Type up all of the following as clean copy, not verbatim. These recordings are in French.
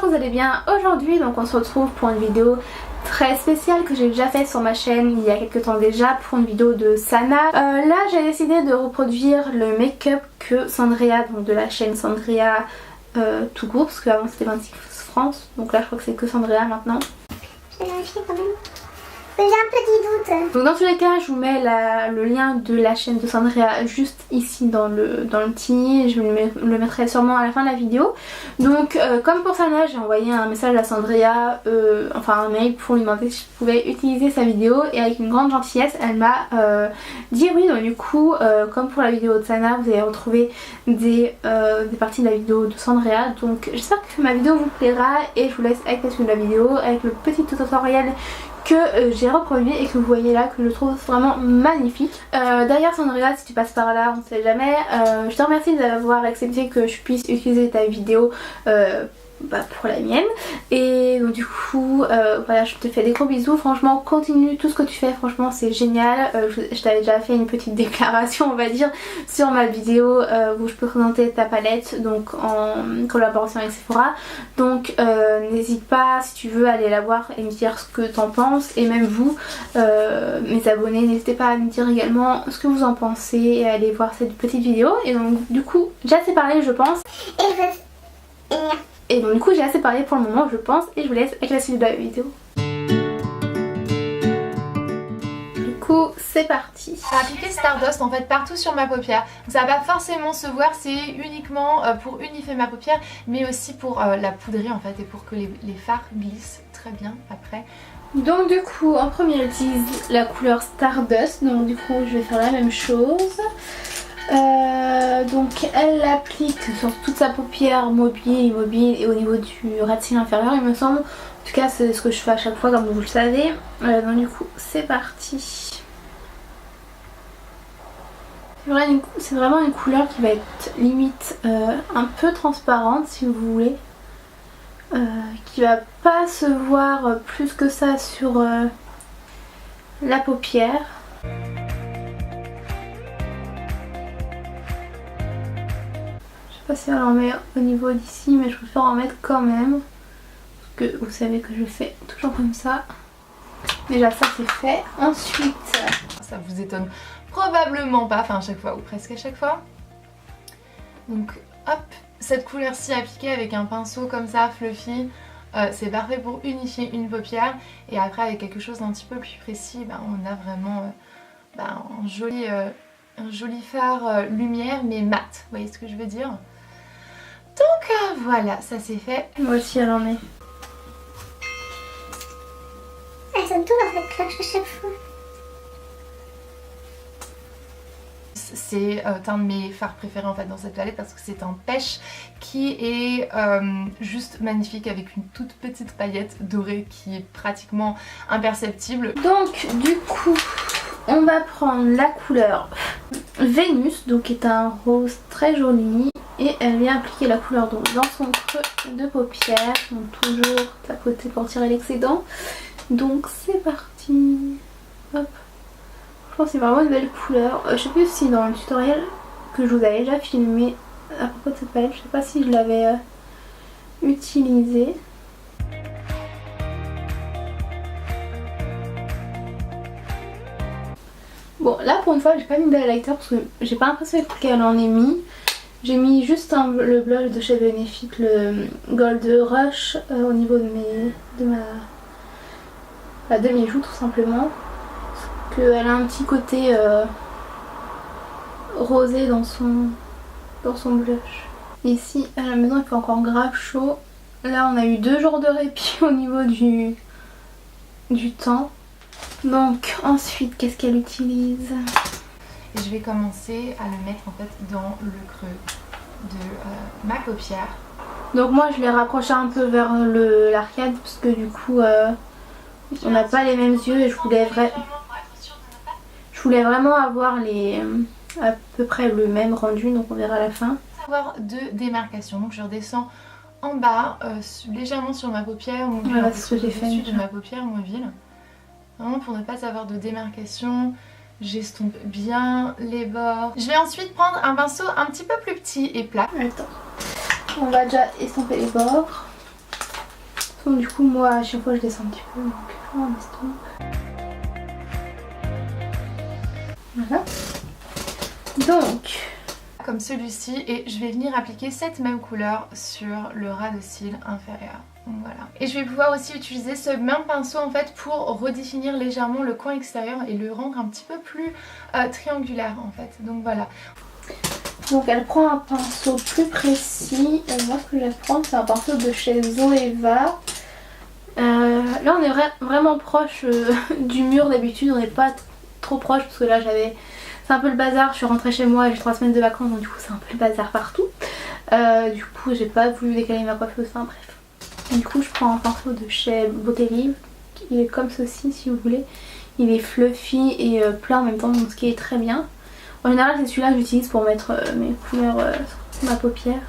que vous allez bien aujourd'hui. Donc on se retrouve pour une vidéo très spéciale que j'ai déjà faite sur ma chaîne il y a quelques temps déjà pour une vidéo de Sana. Là j'ai décidé de reproduire le make-up que Sandria, donc de la chaîne Sandria tout court, parce qu'avant c'était 26 France, donc là je crois que c'est que Sandria maintenant. Je vais vérifier quand même. J'ai un petit doute. Donc dans tous les cas je vous mets le lien de la chaîne de Sandria juste ici dans le petit, je le mettrai sûrement à la fin de la vidéo. Donc comme pour Sana, j'ai envoyé un message à Sandria, enfin un mail pour lui demander si je pouvais utiliser sa vidéo, et avec une grande gentillesse elle m'a dit oui. Donc du coup comme pour la vidéo de Sana, vous allez retrouver des parties de la vidéo de Sandria. Donc j'espère que ma vidéo vous plaira et je vous laisse avec la suite de la vidéo avec le petit tutoriel que j'ai reproduit et que vous voyez là, que je trouve vraiment magnifique. D'ailleurs Sandria, si tu passes par là, on ne sait jamais, je te remercie d'avoir accepté que je puisse utiliser ta vidéo pour la mienne. Et donc du coup voilà, je te fais des gros bisous. Franchement continue tout ce que tu fais, franchement c'est génial. Je t'avais déjà fait une petite déclaration on va dire sur ma vidéo où je peux présenter ta palette, donc en collaboration avec Sephora. Donc n'hésite pas si tu veux aller la voir et me dire ce que t'en penses, et même vous mes abonnés, n'hésitez pas à me dire également ce que vous en pensez et à aller voir cette petite vidéo. Et donc du coup j'ai assez parlé je pense. Et donc du coup j'ai assez parlé pour le moment je pense, et je vous laisse avec la suite de la vidéo. Du coup c'est parti. J'ai appliqué Stardust en fait partout sur ma paupière, donc ça va pas forcément se voir, c'est uniquement pour unifier ma paupière, mais aussi pour la poudrer en fait, et pour que les fards glissent très bien après. Donc du coup en premier j'utilise la couleur Stardust, donc du coup je vais faire la même chose. Donc elle l'applique sur toute sa paupière mobile, immobile et au niveau du ras de cils inférieur il me semble. En tout cas c'est ce que je fais à chaque fois comme vous le savez. Donc du coup c'est parti. C'est vraiment une couleur qui va être limite un peu transparente si vous voulez. Qui va pas se voir plus que ça sur la paupière. Je sais pas si elle en met au niveau d'ici, mais je préfère en mettre quand même, parce que vous savez que je fais toujours comme ça. Déjà ça c'est fait. Ensuite, ça vous étonne probablement pas, enfin à chaque fois ou presque à chaque fois. Donc hop, cette couleur-ci appliquée avec un pinceau comme ça fluffy, c'est parfait pour unifier une paupière. Et après avec quelque chose d'un petit peu plus précis, on a vraiment un joli fard lumière mais mat, vous voyez ce que je veux dire. Donc voilà, ça c'est fait. Moi aussi elle en met. Elle sonne toujours cette cloche à chaque fois. C'est un de mes fards préférés en fait dans cette palette, parce que c'est un pêche qui est juste magnifique, avec une toute petite paillette dorée qui est pratiquement imperceptible. Donc du coup on va prendre la couleur Vénus, donc qui est un rose très joli, et elle vient appliquer la couleur donc dans son creux de paupière, donc toujours tapoter pour tirer l'excédent. Donc c'est parti. Hop. Je pense que c'est vraiment une belle couleur. Je sais plus si dans le tutoriel que je vous avais déjà filmé à propos de cette palette, je sais pas si je l'avais utilisée. Bon là pour une fois j'ai pas mis d'highlighter parce que j'ai pas l'impression qu'elle en ait mis. J'ai mis juste le blush de chez Benefit, le Gold Rush au niveau de ma demi-joue tout simplement. Parce qu'elle a un petit côté rosé dans son blush. Ici à la maison il fait encore grave chaud. Là on a eu 2 jours de répit au niveau du temps. Donc ensuite qu'est-ce qu'elle utilise? Et je vais commencer à le mettre en fait dans le creux de ma paupière. Donc moi je l'ai rapproché un peu vers l'arcade parce que du coup on n'a pas les mêmes yeux, et je voulais vraiment avoir à peu près le même rendu, donc on verra à la fin. Avoir de démarcation, donc je redescends en bas légèrement sur ma paupière mobile, voilà, c'est ce que j'ai fait au-dessus de ma paupière mobile, vraiment pour ne pas avoir de démarcation. J'estompe bien les bords. Je vais ensuite prendre un pinceau un petit peu plus petit et plat. Attends, on va déjà estomper les bords. Donc du coup moi à chaque fois je descends un petit peu, donc on estompe. Voilà. Donc comme celui-ci, et je vais venir appliquer cette même couleur sur le ras de cils inférieur. Donc voilà. Et je vais pouvoir aussi utiliser ce même pinceau en fait pour redéfinir légèrement le coin extérieur et le rendre un petit peu plus triangulaire en fait. Donc voilà. Donc elle prend un pinceau plus précis. Moi ce que je vais prendre c'est un pinceau de chez Zoeva. Là on est vraiment proche du mur. D'habitude on n'est pas trop proche parce que là j'avais... C'est un peu le bazar, je suis rentrée chez moi, j'ai 3 semaines de vacances donc du coup c'est un peu le bazar partout. Du coup j'ai pas voulu décaler ma coiffeuse, enfin bref. Et du coup je prends un pinceau de chez Beauté Live, il est comme ceci si vous voulez. Il est fluffy et plat en même temps, donc ce qui est très bien. En général c'est celui-là que j'utilise pour mettre mes couleurs sur ma paupière.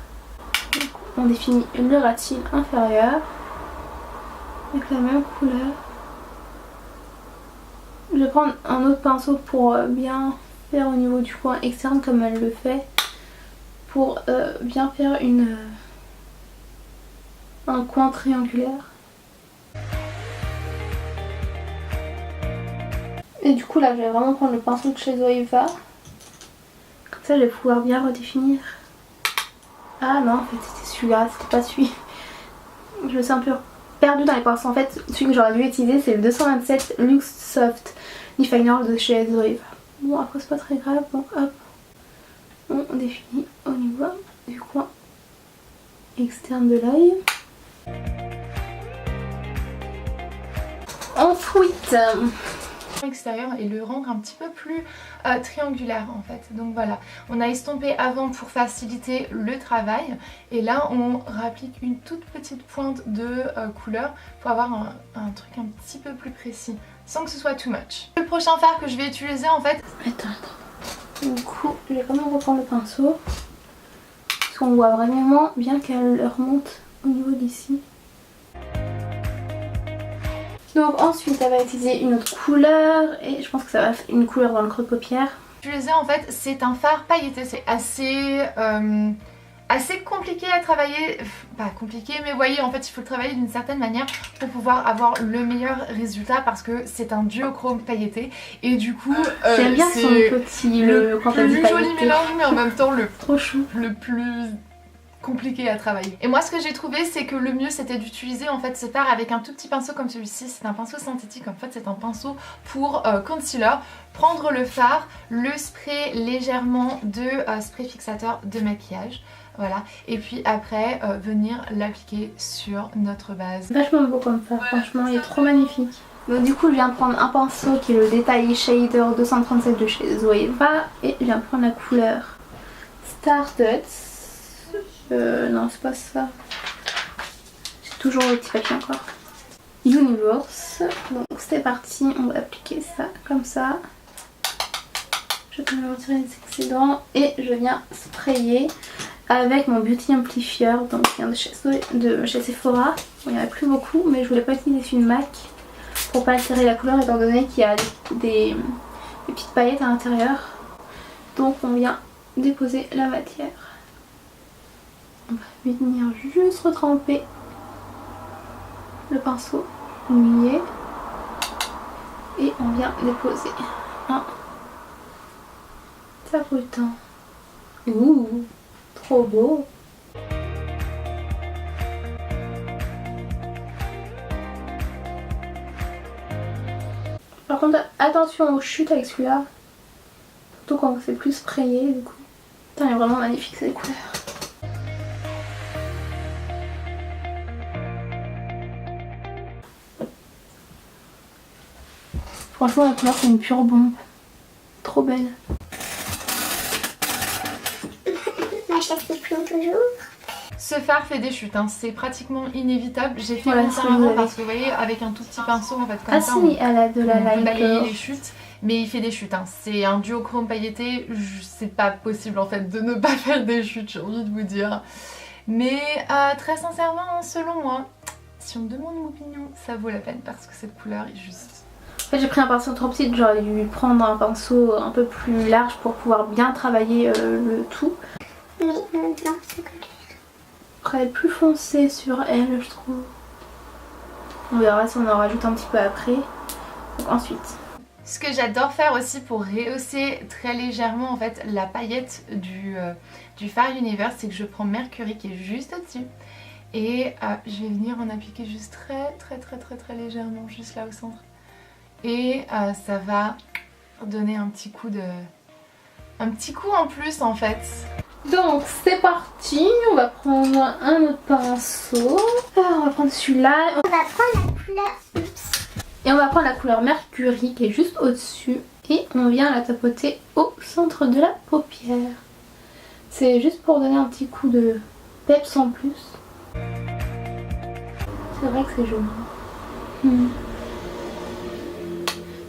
Donc, on définit le ras de cils inférieur avec la même couleur. Je vais prendre un autre pinceau pour bien faire au niveau du coin externe comme elle le fait, pour bien faire un coin triangulaire. Et du coup là je vais vraiment prendre le pinceau de chez Zoeva, comme ça je vais pouvoir bien redéfinir. Ah non en fait c'était celui-là, c'était pas celui. Je me suis un peu perdue dans les pinceaux. En fait celui que j'aurais dû utiliser c'est le 227 Luxe Soft Definer de chez Zoeva. Bon après c'est pas très grave, donc hop, on définit au niveau du coin externe de l'œil. Ensuite, Extérieur et le rendre un petit peu plus triangulaire en fait. Donc voilà, on a estompé avant pour faciliter le travail et là on rapplique une toute petite pointe de couleur pour avoir un truc un petit peu plus précis sans que ce soit too much. Le prochain fard que je vais utiliser en fait... Attends. Du coup je vais quand même reprendre le pinceau parce qu'on voit vraiment bien qu'elle remonte au niveau d'ici. Donc ensuite elle va utiliser une autre couleur et je pense que ça va faire une couleur dans le creux de paupière. Utiliser en fait c'est un fard pailleté, c'est assez compliqué à travailler, pas compliqué mais vous voyez en fait il faut le travailler d'une certaine manière pour pouvoir avoir le meilleur résultat parce que c'est un duochrome pailleté et du coup j'aime bien son petit le plus joli mélange mais en même temps trop chou, le plus compliqué à travailler. Et moi ce que j'ai trouvé c'est que le mieux c'était d'utiliser en fait ce fard avec un tout petit pinceau comme celui-ci. C'est un pinceau synthétique, en fait c'est un pinceau pour concealer. Prendre le fard, le spray légèrement de spray fixateur de maquillage. Voilà, et puis après venir l'appliquer sur notre base. Vachement beau comme fard, franchement il est trop magnifique. Donc du coup je viens de prendre un pinceau qui est le Détaillé Shader 237 de chez Zoeva et je viens de prendre la couleur Stardust. Non c'est pas ça, j'ai toujours le petit papier encore. Universe. Donc c'est parti, on va appliquer ça comme ça. Je vais retirer les excédents et je viens sprayer avec mon Beauty Amplifier, donc qui vient de chez Sephora. Bon, il n'y en a plus beaucoup mais je voulais pas utiliser une MAC pour pas altérer la couleur étant donné qu'il y a des petites paillettes à l'intérieur. Donc on vient déposer la matière. On va venir juste retremper le pinceau mouillé et on vient déposer un tapotant. Ouh, trop beau! Par contre attention aux chutes avec celui-là, surtout quand c'est plus sprayé du coup. Putain, il est vraiment magnifique ces couleurs. Franchement la couleur c'est une pure bombe. Trop belle. Ma chaise qui pleut toujours. Ce fard fait des chutes, hein. C'est pratiquement inévitable. J'ai fait voilà, mon ça avant parce que vous voyez avec un tout petit pinceau en fait comme ça. Si, elle a de la on peut light balayer les chutes. Mais il fait des chutes, hein. C'est un duochrome pailleté, c'est pas possible en fait de ne pas faire des chutes, j'ai envie de vous dire. Mais très sincèrement, selon moi, si on me demande mon opinion, ça vaut la peine parce que cette couleur est juste... En fait j'ai pris un pinceau trop petit, j'aurais dû prendre un pinceau un peu plus large pour pouvoir bien travailler le tout. Mais non, c'est comme... Après elle est plus foncée sur elle je trouve. On verra si on en rajoute un petit peu après. Donc ensuite. Ce que j'adore faire aussi pour rehausser très légèrement en fait la paillette du Far Universe, c'est que je prends Mercury qui est juste au-dessus. Et je vais venir en appliquer juste très légèrement, juste là au centre. Et ça va donner un petit coup en plus en fait. Donc c'est parti, on va prendre un autre pinceau. Alors, on va prendre celui-là. On va prendre la couleur... Oups. Et on va prendre la couleur Mercury qui est juste au-dessus. Et on vient la tapoter au centre de la paupière. C'est juste pour donner un petit coup de peps en plus. C'est vrai que c'est joli.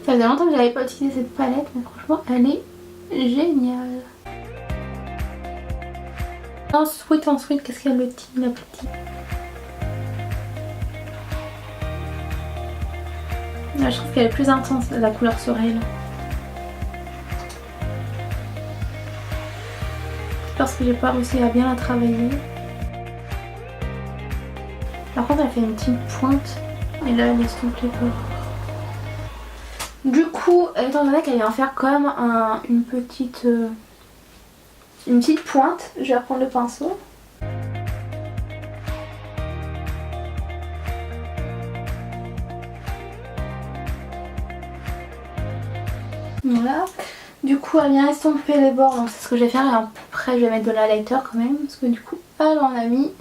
Ça faisait longtemps que j'avais pas utilisé cette palette, mais franchement elle est géniale. Ensuite, qu'est-ce qu'elle le petit, la petite? Là, je trouve qu'elle est plus intense la couleur sur elle. Parce que j'ai pas réussi à bien la travailler. Par contre elle fait une petite pointe et là elle estompe les bords. Du coup, étant donné qu'elle vient faire comme une petite pointe, je vais reprendre le pinceau. Voilà. Du coup elle vient estomper les bords, donc c'est ce que je vais faire. Et après je vais mettre de l'highlighter quand même, parce que du coup elle en a mis.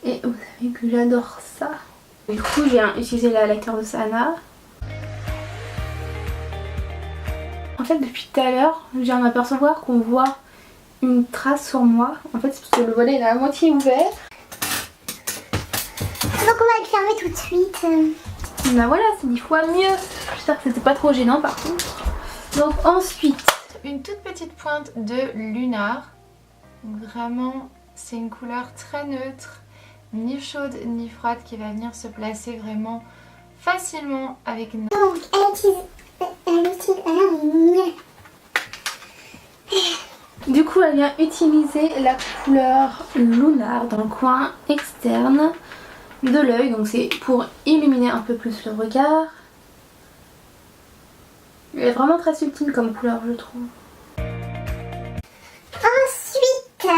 Et vous savez que j'adore ça. Du coup j'ai utilisé l'highlighter de Sana. En fait depuis tout à l'heure, je viens de m'apercevoir qu'on voit une trace sur moi. En fait c'est parce que le volet est à moitié ouvert. Donc on va le fermer tout de suite. Bah voilà, c'est 10 fois mieux. J'espère que c'était pas trop gênant par contre. Donc ensuite, une toute petite pointe de Lunar. Donc vraiment c'est une couleur très neutre, ni chaude ni froide, qui va venir se placer vraiment facilement avec une... Donc du coup elle vient utiliser la couleur Lunar dans le coin externe de l'œil. Donc c'est pour illuminer un peu plus le regard. Elle est vraiment très subtile comme couleur je trouve. Ensuite,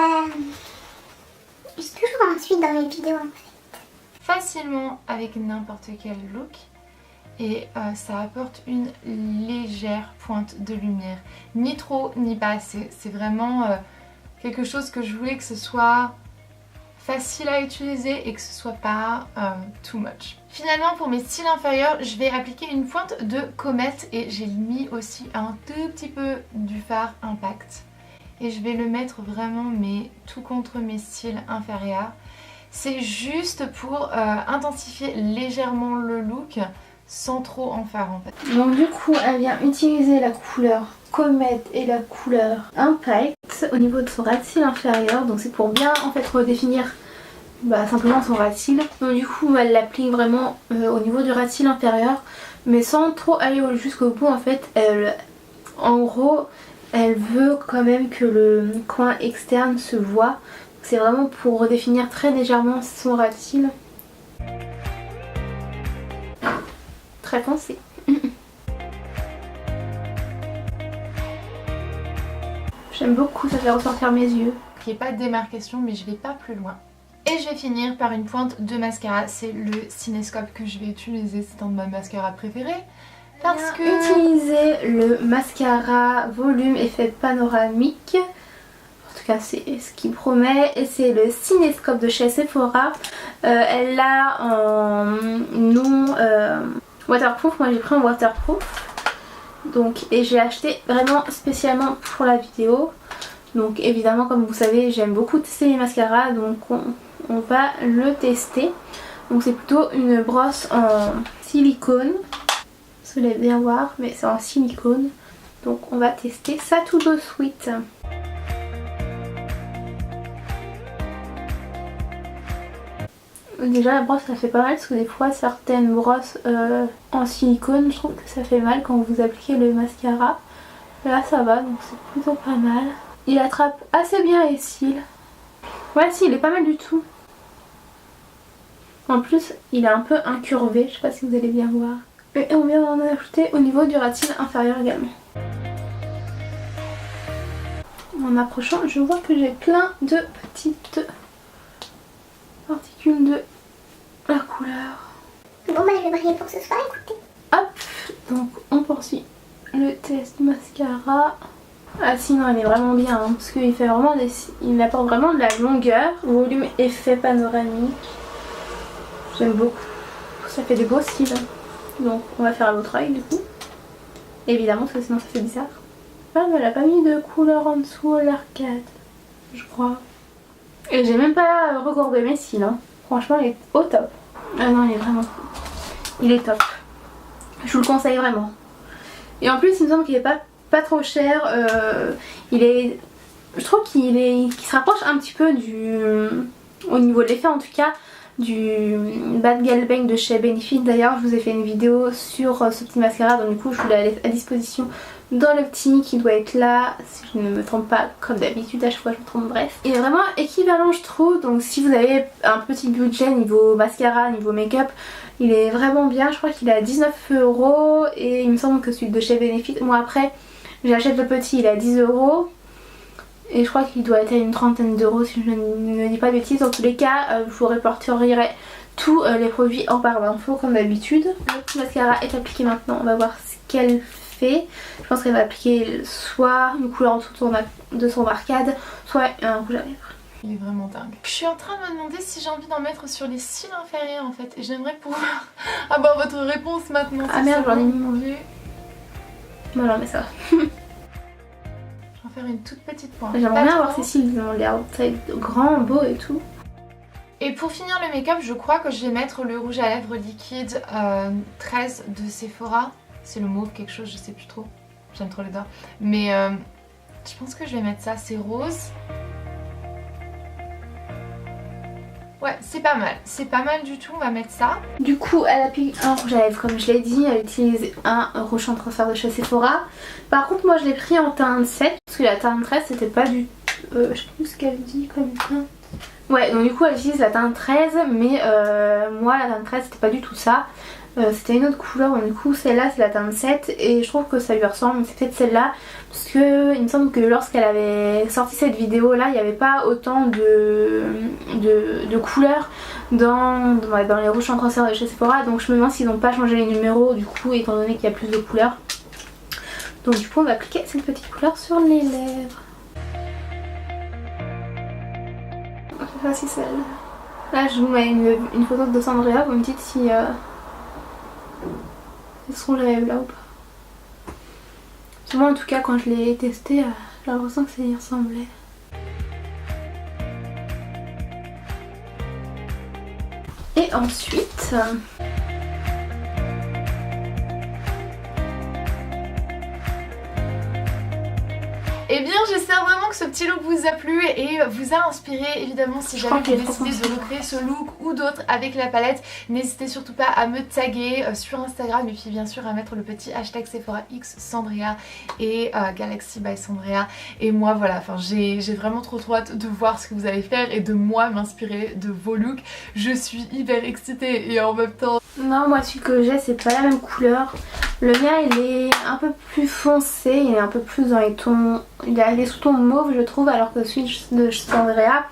je suis toujours ensuite dans mes vidéos en fait. Facilement avec n'importe quel look. Et ça apporte une légère pointe de lumière. Ni trop ni pas assez. C'est vraiment quelque chose que je voulais que ce soit facile à utiliser et que ce soit pas too much. Finalement pour mes cils inférieurs, je vais appliquer une pointe de comète et j'ai mis aussi un tout petit peu du fard Impact. Et je vais le mettre vraiment mais tout contre mes cils inférieurs. C'est juste pour intensifier légèrement le look sans trop en faire en fait. Donc du coup elle vient utiliser la couleur comète et la couleur Impact au niveau de son ras de cils inférieur. Donc c'est pour bien en fait redéfinir simplement son ras de cils. Donc du coup elle l'applique vraiment au niveau du ras de cils inférieur, mais sans trop aller jusqu'au bout en fait. En gros elle veut quand même que le coin externe se voit. C'est vraiment pour redéfinir très légèrement son ras de cils. Très foncé. J'aime beaucoup, ça fait ressortir mes yeux. Il n'y a pas de démarcation mais je vais pas plus loin. Et je vais finir par une pointe de mascara, c'est le Cinescope que je vais utiliser, c'est un de mes mascaras préférés. Parce que... Utiliser le mascara volume effet panoramique. En tout cas c'est ce qu'il promet. Et c'est le Cinescope de chez Sephora. Elle l'a en non waterproof, moi j'ai pris en waterproof. Donc, et j'ai acheté vraiment spécialement pour la vidéo. Donc évidemment comme vous savez j'aime beaucoup tester les mascaras, donc on va le tester. Donc c'est plutôt une brosse en silicone. Vous allez bien voir, mais c'est en silicone. Donc on va tester ça tout de suite. Déjà la brosse ça fait pas mal parce que des fois certaines brosses en silicone je trouve que ça fait mal quand vous appliquez le mascara. Là ça va, donc c'est plutôt pas mal. Il attrape assez bien les cils. Ouais si, il est pas mal du tout. En plus il est un peu incurvé, je sais pas si vous allez bien voir. Et on vient d'en ajouter au niveau du ratile inférieur également. En approchant, je vois que j'ai plein de petites particules de la couleur. Bon bah je vais briller pour ce soir, écoutez. Hop, donc on poursuit le test mascara. Ah sinon il est vraiment bien hein, parce qu'il fait vraiment il apporte vraiment de la longueur, volume, effet panoramique. J'aime beaucoup, ça fait des beaux styles. Donc on va faire à l'autre œil du coup. Évidemment parce que sinon ça fait bizarre. Ah mais elle a pas mis de couleur en dessous à l'arcade, je crois. Et j'ai même pas recourbé mes cils hein. Franchement il est au top. Ah non il est vraiment cool. Il est top. Je vous le conseille vraiment. Et en plus il me semble qu'il est pas trop cher. Je trouve qu'il se rapproche un petit peu au niveau de l'effet en tout cas, du Bad Gal Bang de chez Benefit. D'ailleurs je vous ai fait une vidéo sur ce petit mascara, donc du coup je vous l'ai à disposition dans le petit qui doit être là, si je ne me trompe pas, comme d'habitude, à chaque fois je me trompe, bref. Il est vraiment équivalent je trouve, donc si vous avez un petit budget niveau mascara, niveau make-up, il est vraiment bien. Je crois qu'il est à 19 € et il me semble que celui de chez Benefit, moi après j'achète le petit, il est à 10 € et je crois qu'il doit être à une trentaine d'euros si je ne dis pas de bêtises. Dans tous les cas, je vous répertorierai tous les produits en barre d'infos comme d'habitude. Le petit mascara est appliqué maintenant, on va voir ce qu'elle fait. Je pense qu'elle va appliquer soit une couleur en dessous de son arcade, soit un rouge à lèvres. Il est vraiment dingue. Je suis en train de me demander si j'ai envie d'en mettre sur les cils inférieurs en fait. Et j'aimerais pouvoir avoir votre réponse maintenant. Ah merde, j'en ai mis mon vieux. Bon non mais ça va. Je vais faire une toute petite pointe. J'aimerais bien avoir ces cils, ils ont l'air grands, beaux et tout. Et pour finir le make-up, je crois que je vais mettre le rouge à lèvres liquide 13 de Sephora. C'est le mauve quelque chose, je sais plus trop. J'aime trop les dents. Mais je pense que je vais mettre ça, c'est rose. Ouais, c'est pas mal du tout, on va mettre ça. Du coup, elle applique un rouge à lèvres comme je l'ai dit, elle utilise un rouge en transfert de chez Sephora. Par contre, moi je l'ai pris en teinte 7, parce que la teinte 13 c'était pas du... je sais plus ce qu'elle dit comme teinte. Ouais, donc du coup elle utilise la teinte 13, mais moi la teinte 13 c'était pas du tout ça. C'était une autre couleur, donc du coup celle-là c'est la teinte 7 et je trouve que ça lui ressemble, c'est peut-être celle-là parce que il me semble que lorsqu'elle avait sorti cette vidéo là il n'y avait pas autant de couleurs dans les rouges en transfert de chez Sephora, donc je me demande s'ils n'ont pas changé les numéros du coup étant donné qu'il y a plus de couleurs. Donc du coup on va appliquer cette petite couleur sur les lèvres. Je sais pas si celle-là. Là je vous mets une photo de Sandria, vous me dites si... ce rouge à lèvres là ou pas. Moi en tout cas quand je l'ai testé, j'ai l'impression que ça y ressemblait. Et ensuite... Eh bien j'espère vraiment que ce petit look vous a plu et vous a inspiré. Évidemment si jamais vous décidez de recréer ce look ou d'autres avec la palette, n'hésitez surtout pas à me taguer sur Instagram et puis bien sûr à mettre le petit hashtag SephoraX Sandria et Galaxy by Sandria. Et moi voilà, enfin j'ai vraiment trop hâte de voir ce que vous allez faire et de moi m'inspirer de vos looks. Je suis hyper excitée et en même temps... Non, moi celui que j'ai c'est pas la même couleur. Le mien il est un peu plus foncé, il est un peu plus dans les tons... Il a des sous-tons mauves je trouve, alors que celui de Sandria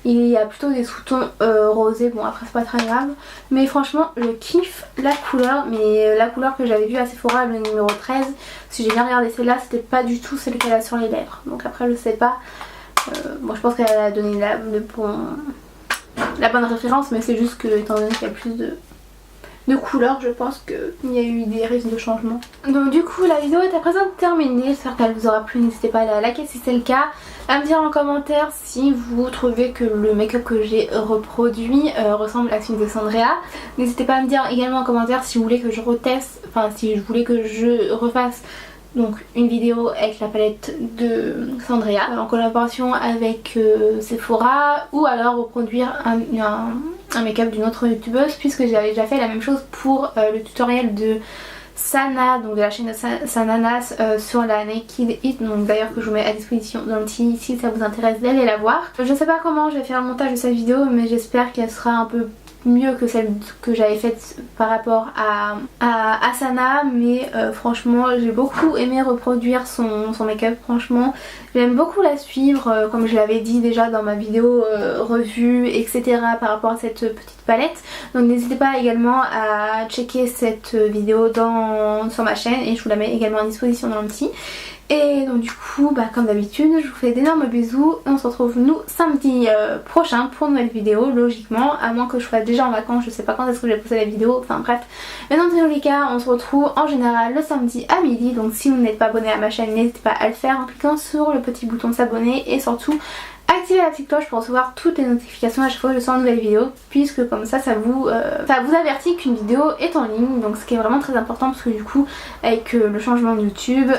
il y a plutôt des sous-tons rosés. Bon après c'est pas très grave, mais franchement je kiffe la couleur. Mais la couleur que j'avais vue à Sephora, le numéro 13, si j'ai bien regardé celle-là, c'était pas du tout celle qu'elle a sur les lèvres. Donc après je sais pas, bon je pense qu'elle a donné la bonne référence, mais c'est juste que étant donné qu'il y a plus de couleurs, je pense qu'il y a eu des risques de changement. Donc du coup la vidéo est à présent terminée, j'espère qu'elle vous aura plu, n'hésitez pas à la liker si c'est le cas, à me dire en commentaire si vous trouvez que le make-up que j'ai reproduit ressemble à celui de Sandria. N'hésitez pas à me dire également en commentaire si vous voulez que je reteste, enfin si vous voulez que je refasse donc une vidéo avec la palette de Sandria en collaboration avec Sephora, ou alors reproduire un make-up d'une autre youtubeuse, puisque j'avais déjà fait la même chose pour le tutoriel de Sana, donc de la chaîne de Sananas sur la Naked It, donc d'ailleurs que je vous mets à disposition dans le petit si ça vous intéresse d'aller la voir. Je sais pas comment je vais faire le montage de cette vidéo, mais j'espère qu'elle sera un peu mieux que celle que j'avais faite par rapport à Asana, mais franchement j'ai beaucoup aimé reproduire son make-up. Franchement j'aime beaucoup la suivre, comme je l'avais dit déjà dans ma vidéo revue etc. par rapport à cette petite palette. Donc n'hésitez pas également à checker cette vidéo sur ma chaîne et je vous la mets également à disposition dans le petit. Et donc du coup comme d'habitude je vous fais d'énormes bisous et on se retrouve nous samedi prochain pour une nouvelle vidéo logiquement, à moins que je sois déjà en vacances, je sais pas quand est-ce que je vais poster la vidéo, enfin bref. Mais dans tous les cas on se retrouve en général le samedi à midi, donc si vous n'êtes pas abonné à ma chaîne n'hésitez pas à le faire en cliquant sur le petit bouton s'abonner et surtout activez la petite cloche pour recevoir toutes les notifications à chaque fois que je sors une nouvelle vidéo, puisque comme ça vous avertit qu'une vidéo est en ligne, donc ce qui est vraiment très important parce que du coup avec le changement de YouTube,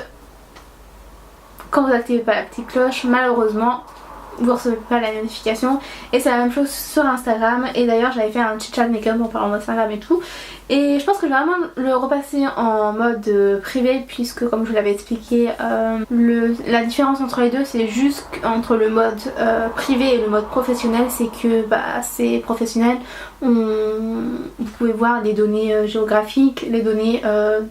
quand vous activez pas la petite cloche, malheureusement vous recevez pas la notification. Et c'est la même chose sur Instagram. Et d'ailleurs j'avais fait un chit chat make-up en parlant d'Instagram et tout. Et je pense que je vais vraiment le repasser en mode privé, puisque comme je vous l'avais expliqué, la différence entre les deux c'est juste entre le mode privé et le mode professionnel, c'est que c'est professionnel. Vous pouvez voir les données géographiques, les données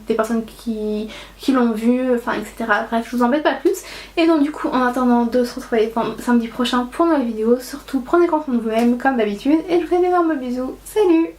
des personnes qui l'ont vu, enfin etc. Bref, je vous embête pas plus. Et donc du coup en attendant de se retrouver samedi prochain pour une nouvelle vidéo, surtout prenez compte de vous-même comme d'habitude et je vous fais d'énormes bisous. Salut!